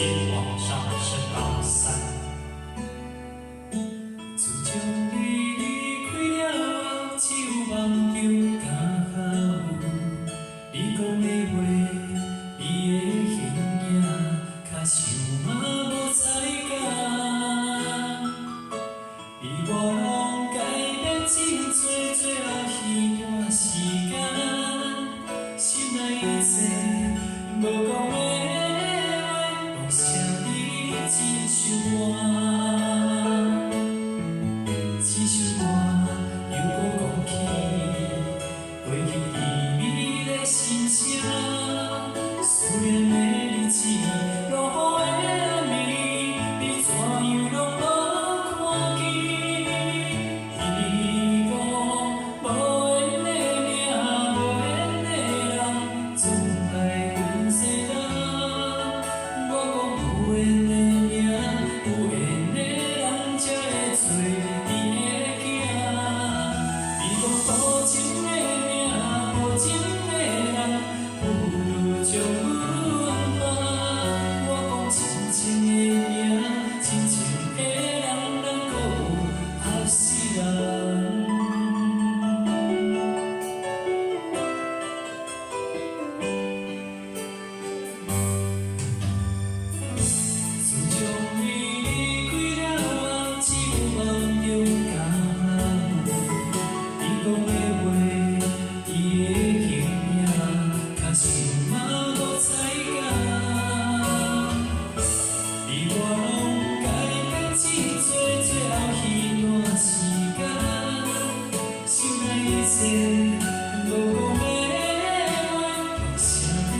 前往上升高山。自从你离开了，只有梦中甲有你讲的话，你的形影，较想嘛无彩感。你我拢改变真多，最后彼段时间，心内一切无讲的话，拢写你一首歌。这首歌又搁讲起过去甜蜜的心声，思念的日子，落雨的暗暝，你怎样拢无看见？你讲无缘的命，无缘的人，总爱分西东。我讲有缘的命，有缘的人才会做你的囝。你讲无情的命，无情的人，不如将阮放。我讲真情的命，真情的人，咱搁有合适人。自从你离开了，只有梦中甲有你讲的话，你的形影，较想嘛无彩感。你我拢改变真多，最后彼段时间，心内一切无讲的话，拢写你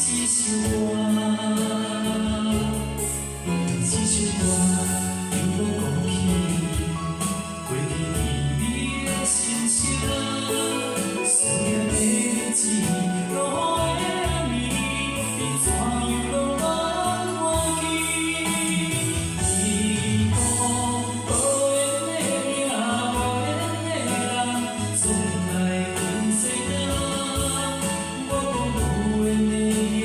一首歌。这首歌又搁讲起过去甜蜜的心声，思念的日子，落雨的暗暝，你怎样拢无看见？你讲无缘的命，无缘的人，总爱分西东。我讲有缘的命，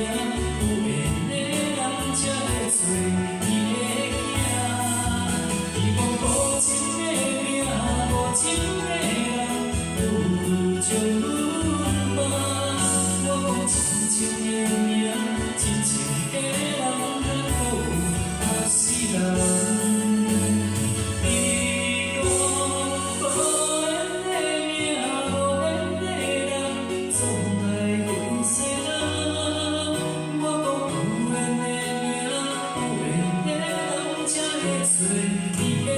有缘的人才会做你的囝。你讲无情的命，无情的人，不如将阮放。我讲真情的命，真情的人，咱搁有合适人。你讲无缘的命，无缘的人，总爱分西东。我讲有缘的命，有缘的人才会做你的